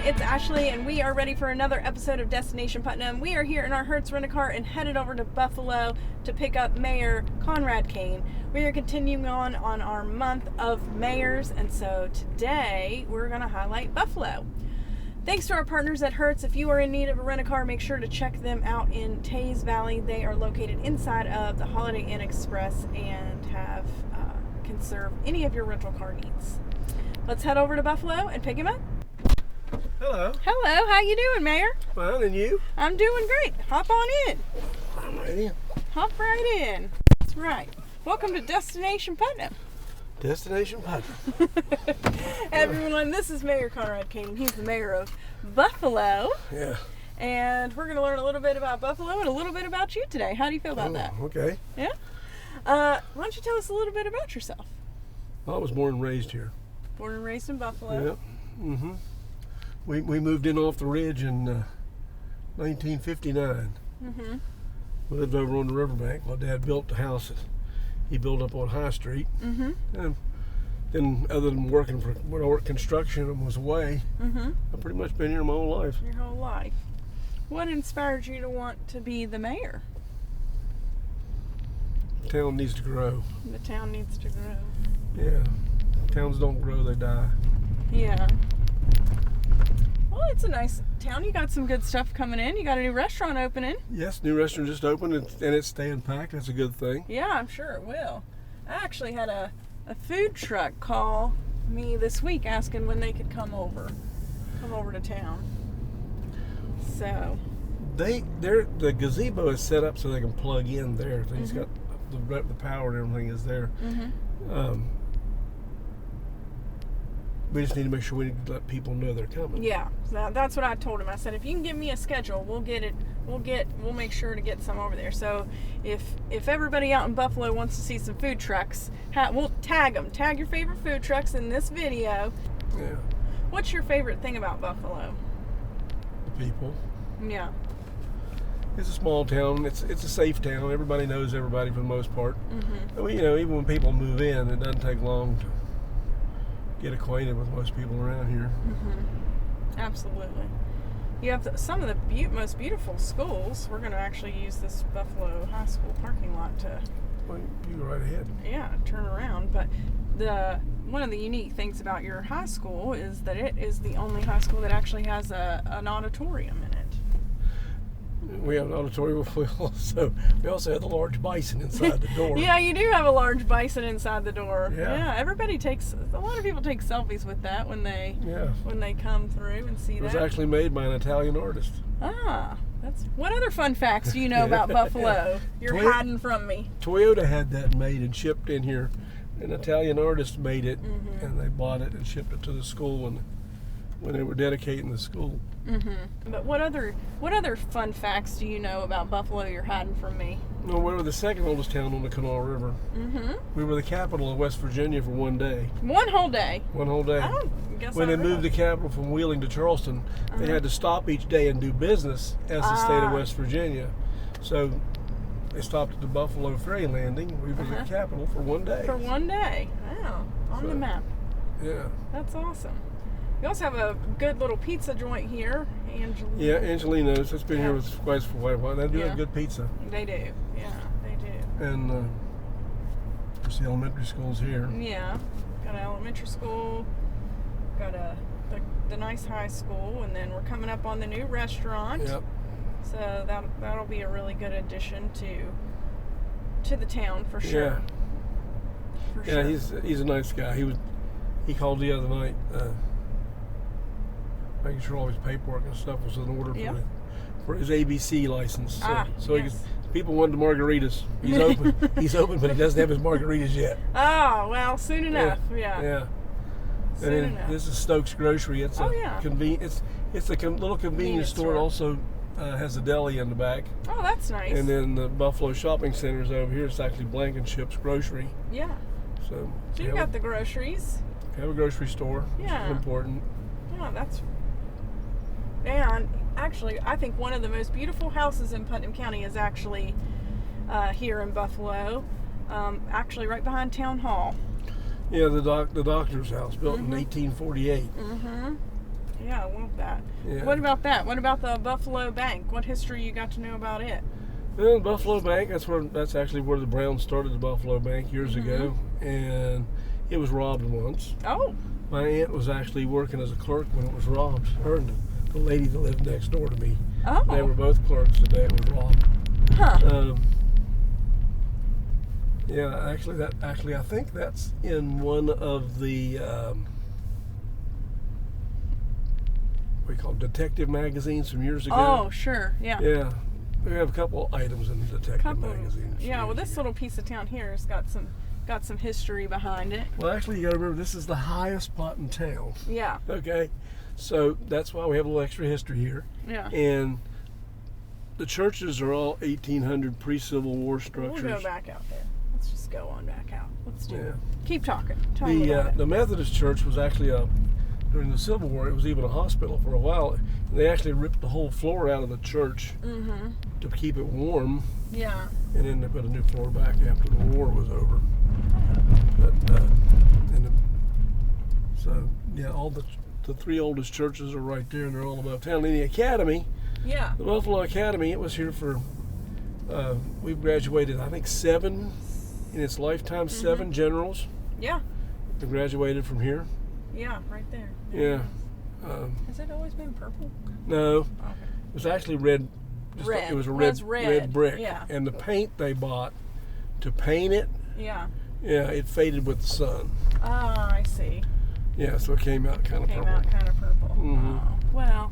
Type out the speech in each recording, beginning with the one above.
it's Ashley, and we are ready for another episode of Destination Putnam. We are here in our Hertz Rent-A-Car and headed over to Buffalo to pick up Mayor Conrad Kane. We are continuing on our month of mayors, and so today we're going to highlight Buffalo. Thanks to our partners at Hertz. If you are in need of a rent-a-car, make sure to check them out in Taze Valley. They are located inside of the Holiday Inn Express and can serve any of your rental car needs. Let's head over to Buffalo and pick him up. Hello. Hello, how you doing, Mayor? Fine, and you? I'm doing great. Hop on in. I'm right in. Hop right in. That's right. Welcome to Destination Putnam. Destination Putnam. Everyone, this is Mayor Conrad Kane. He's the mayor of Buffalo. Yeah. And we're going to learn a little bit about Buffalo and a little bit about you today. How do you feel about that? Okay. Yeah? Why don't you tell us a little bit about yourself? I was born and raised here. Born and raised in Buffalo. Yep. Mm-hmm. We moved in off the ridge in 1959. Mm-hmm. We lived over on the riverbank while Dad built the house that he built up on High Street. Mm-hmm. And then, other than working when I worked construction and was away, mm-hmm. I've pretty much been here my whole life. Your whole life. What inspired you to want to be the mayor? The town needs to grow. The town needs to grow. Yeah. Towns don't grow, they die. Yeah. Well, it's a nice town. You got some good stuff coming in. You got a new restaurant opening. Yes, new restaurant just opened and it's staying packed. That's a good thing. Yeah, I'm sure it will. I actually had a food truck call me this week asking when they could come over to town. So the gazebo is set up so they can plug in there. It's mm-hmm. got the power and everything is there. Mm-hmm. We just need to make sure we need to let people know they're coming. Yeah, that's what I told him. I said, if you can give me a schedule, we'll get it. We'll make sure to get some over there. So if everybody out in Buffalo wants to see some food trucks, we'll tag them. Tag your favorite food trucks in this video. Yeah. What's your favorite thing about Buffalo? The people. Yeah. It's a small town. It's a safe town. Everybody knows everybody for the most part. Mm-hmm. And even when people move in, it doesn't take long to get acquainted with most people around here. Mm-hmm. Absolutely. You have some of the most beautiful schools. We're going to actually use this Buffalo High School parking lot to... Well, you go right ahead. Yeah, turn around. But one of the unique things about your high school is that it is the only high school that actually has an auditorium in it. We have an auditorium. We also have the large bison inside the door. Yeah, you do have a large bison inside the door. Yeah. A lot of people take selfies with that when they come through and see that. It was actually made by an Italian artist. Ah, what other fun facts do you know about Buffalo? You're hiding from me. Toyota had that made and shipped in here. An Italian artist made it, mm-hmm. and they bought it and shipped it to the school when they were dedicating the school. Mm-hmm. But what other fun facts do you know about Buffalo you're hiding from me? No, we were the second oldest town on the Kanawha River. Mm-hmm. We were the capital of West Virginia for one day. One whole day? One whole day. I don't guess when they moved the capital from Wheeling to Charleston, they had to stop each day and do business as the state of West Virginia. So they stopped at the Buffalo Ferry Landing. We were the capital for one day. For one day. Wow. On the map. Yeah. That's awesome. We also have a good little pizza joint here, Angelino's. Yeah, Angelino's. It's been here with Spice for quite a while. They do have good pizza. They do. Yeah, they do. And there's the elementary schools here. Yeah, got an elementary school, got the nice high school, and then we're coming up on the new restaurant. Yep. So that'll be a really good addition to the town for sure. Yeah. For sure. He's a nice guy. He called the other night. Making sure all his paperwork and stuff was in order for his ABC license. People wanted the margaritas. He's open. He's open, but he doesn't have his margaritas yet. Oh, well, soon enough. Yeah. Soon enough. This is Stokes Grocery. It's it's a little convenience store. It also has a deli in the back. Oh, that's nice. And then the Buffalo Shopping Center is over here. It's actually Blankenship's Grocery. Yeah. So you got the groceries. Have a grocery store. Yeah. Which is important. Yeah, and actually, I think one of the most beautiful houses in Putnam County is actually here in Buffalo, actually right behind Town Hall. Yeah, the doctor's house, built in 1848. Yeah, I love that. Yeah. What about that? What about the Buffalo Bank? What history you got to know about it? Well, Buffalo Bank, that's actually where the Browns started the Buffalo Bank years ago, and it was robbed once. Oh. My aunt was actually working as a clerk when it was robbed. Her and the lady that lived next door to me. Oh. They were both clerks the day it was robbed. Huh. Yeah, actually I think that's in one of the what do you call it, detective magazines from years ago. Oh, sure. Yeah. Yeah. We have a couple items in the detective magazines. Yeah, well, this little piece of town here has got some history behind it. Well, actually, you got to remember, this is the highest spot in town. Yeah. Okay, so that's why we have a little extra history here. Yeah. And the churches are all 1800 pre-Civil War structures. We'll go back out there. Let's just go on back out. Let's do it. Yeah. Keep talking. Tell me about it. The Methodist Church was actually during the Civil War, it was even a hospital for a while. They actually ripped the whole floor out of the church to keep it warm. Yeah. And then they put a new floor back after the war was over. But so yeah, all the three oldest churches are right there, and they're all above town. And the academy, Yeah. the Buffalo Academy, it was here for. We've graduated, I think, 7 in its lifetime. 7 generals. Yeah. Have graduated from here. Yeah, right there. Yeah. Has it always been purple? No, Okay. it was actually red. Red. It was a Red's red brick. Yeah. And the paint they bought to paint it, Yeah. it faded with the sun. Ah, I see. Yeah, so it came out kind of purple. Came out kind of purple. Mhm. Oh, well,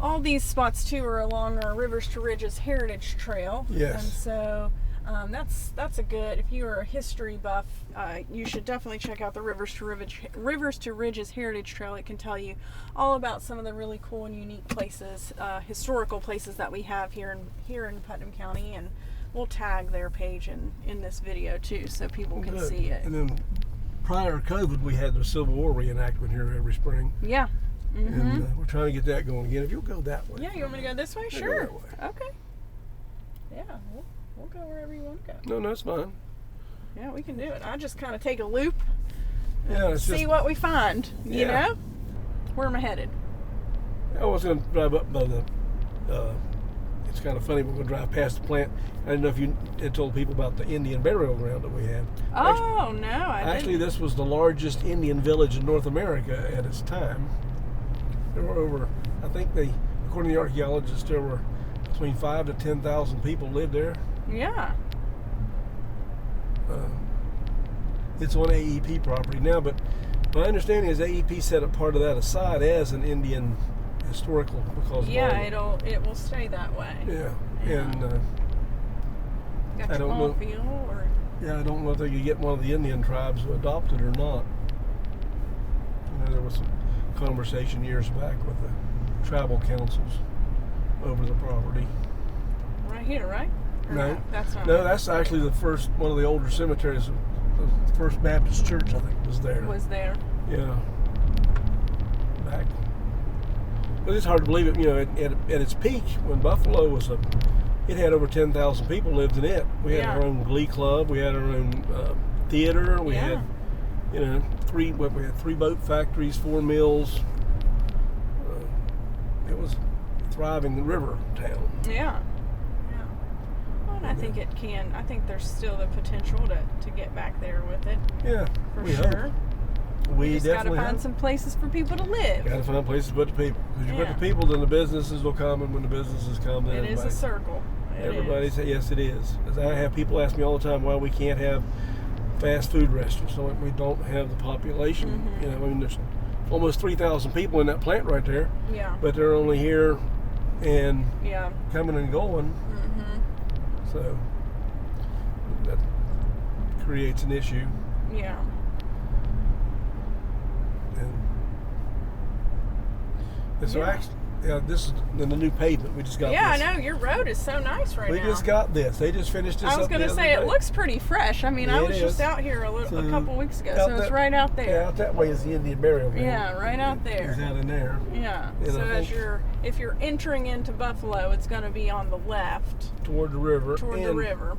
all these spots too are along our Rivers to Ridges Heritage Trail. Yes. And so that's a good. If you are a history buff, you should definitely check out the Rivers to Ridges Heritage Trail. It can tell you all about some of the really cool and unique places, historical places that we have here in Putnam County, and we'll tag their page in this video too, so people can Good. see it. And then prior to COVID, we had the Civil War reenactment here every spring. Yeah. And we're trying to get that going again. If you'll go that way. Yeah, you want me to go this way? I'll go Sure. that way. Okay. Yeah, we'll go wherever you want to go. No, it's fine. Yeah, we can do it. I just kind of take a loop, Yeah, it's see just. what we find. You Yeah. know, where am I headed? I was going to drive up by the. It's kind of funny. We're going to drive past the plant. I didn't know if you had told people about the Indian burial ground that we have. Oh no, I Actually, didn't. this was the largest Indian village in North America at its time. There were over, I think according to the archaeologists, there were between 5,000 to 10,000 people lived there. Yeah. It's on AEP property now, but my understanding is AEP set a part of that aside as an Indian historical because Yeah, of all it will stay that way. yeah, Yeah. and Got I your don't own know. feel, or yeah, I don't know if they could get one of the Indian tribes to adopt it or not. You know, there was some conversation years back with the tribal councils over the property. right here, right? Or No, not? That's not. no, that's actually the first one of the older cemeteries. The First Baptist Church, I think, was there. Was there? Yeah. Back. But it's hard to believe it. You know, at its peak, when Buffalo was it had over 10,000 people lived in it. We had our own glee club. We had our own theater. We had, you know, we had 3 boat factories, 4 mills. It was a thriving river town. Yeah. Yeah. Well, and I think it can. I think there's still the potential to get back there with it. Yeah, For we sure. hope. We Just gotta definitely find hope. some places for people to live. Got to find places to put the people. Because you put Yeah. the people, then the businesses will come, and when the businesses come, then It is a circle. everybody says, yes, it is. As I have people ask me all the time why we can't have fast food restaurants. So we don't have the population. You know, I mean, there's almost 3,000 people in that plant right there, Yeah. but they're only here and Yeah. coming and going. So that creates an issue. Yeah. And so actually, this is the new pavement. We just got Yeah, this. I know. Your road is so nice right We now. just got this. They just finished this I was up going to the say, other it day. looks pretty fresh. I mean, I Yeah, was it just is. out here a couple weeks ago, out so it's that- right out there. Yeah, out that way is the Indian burial ground. Yeah, right out there. It's out in there. Yeah. And So I think if you're entering into Buffalo, it's going to be on the left toward the river. toward the river.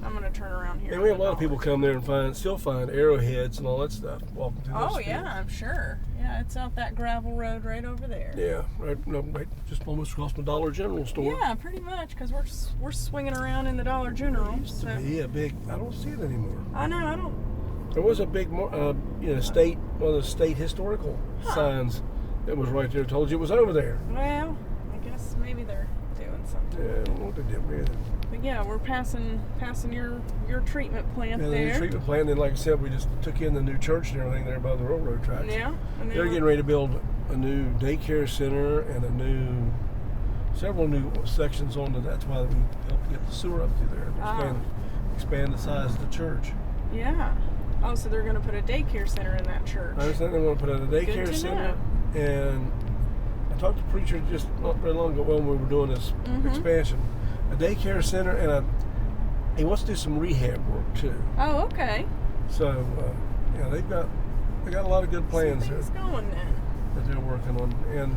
I'm gonna turn around here. And we have a lot of people come there and still find arrowheads and all that stuff walking through those yeah, fields. I'm sure. Yeah, it's out that gravel road right over there. Yeah, right, just almost across from the Dollar General store. Yeah, pretty much, because we're swinging around in the Dollar General. It used to be a big. I don't see it anymore. I know. I don't. There was a big, one of the state historical signs that was right there. Told you it was over there. Well, I guess maybe they're doing something. Yeah, I don't know what they did with it. But yeah, we're passing your treatment plant there. The new treatment plant. And then, like I said, we just took in the new church and everything there by the railroad tracks. Yeah. And They're getting ready to build a new daycare center and several new sections on it. That's why we helped get the sewer up through there and expand the size of the church. Yeah. Oh, so they're going to put a daycare center in that church. I understand they want to put in a daycare center. And I talked to the preacher just not very long ago when we were doing this expansion. A daycare center, and he wants to do some rehab work too. Oh, okay. So, they got a lot of good plans there going then that they're working on, and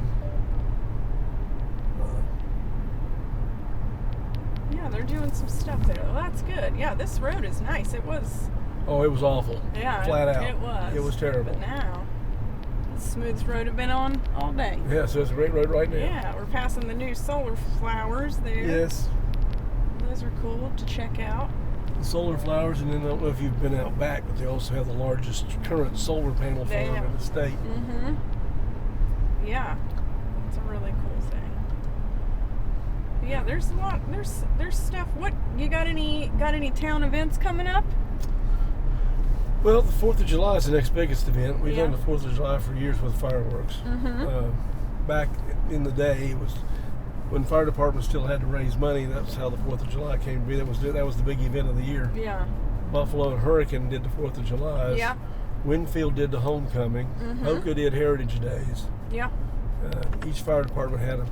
yeah, they're doing some stuff there. Well, that's good. Yeah, this road is nice. It was. Oh, it was awful. Yeah, flat out. It was. It was terrible. But now, the smoothest road I've been on all day. Yeah, so it's a great road right now. Yeah, we're passing the new solar flowers there. Yes. Those are cool to check out. The solar flowers, and then I don't know if you've been out back, but they also have the largest current solar panel farm in the state. Mm-hmm. Yeah, it's a really cool thing. But yeah, there's a lot. There's stuff. What you got? Any town events coming up? Well, the 4th of July is the next biggest event. We've done the 4th of July for years with fireworks. Back in the day, it was when fire departments still had to raise money. That's how the 4th of July came to be. That was the big event of the year. Yeah. Buffalo and Hurricane did the 4th of July. Yeah. Winfield did the homecoming. Oka did Heritage Days. Yeah. Each fire department had an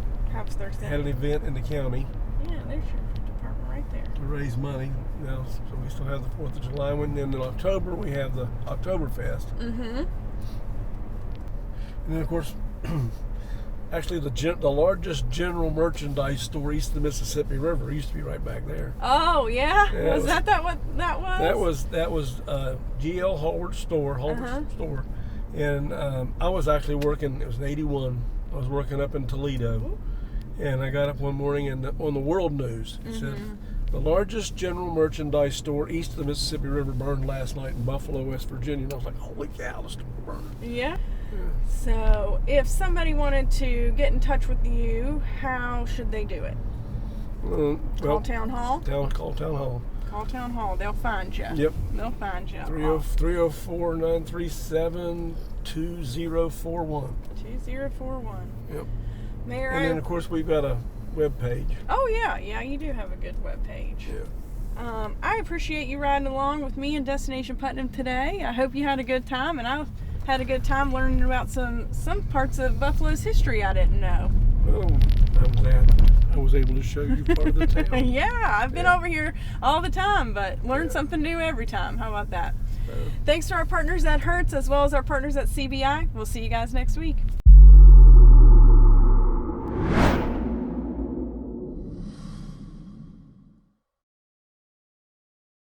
event in the county. Yeah, there's your department right there. To raise money. So we still have the 4th of July one. And in October, we have the Oktoberfest. And then, of course, actually the largest general merchandise store east of the Mississippi River used to be right back there. Oh, yeah? Was that what that was? That was G.L. Halbert's store, store. And I was actually working, it was in 81, I was working up in Toledo. Ooh. And I got up one morning and on the World News, it said, the largest general merchandise store east of the Mississippi River burned last night in Buffalo, West Virginia. And I was like, holy cow, the store burned. Yeah. So if somebody wanted to get in touch with you, how should they do it? Call Town Hall? Call Town Hall. Call Town Hall. They'll find you. Yep. They'll find you. 304-937-2041. 2041. Yep. Mayor, and then, of course, we've got a web page. Oh, yeah. Yeah, you do have a good web page. Yeah. I appreciate you riding along with me in Destination Putnam today. I hope you had a good time, and I had a good time learning about some parts of Buffalo's history I didn't know. Well, I'm glad I was able to show you part of the town. Yeah, I've been over here all the time, but learn something new every time. How about that? Thanks to our partners at Hertz as well as our partners at CBI. We'll see you guys next week.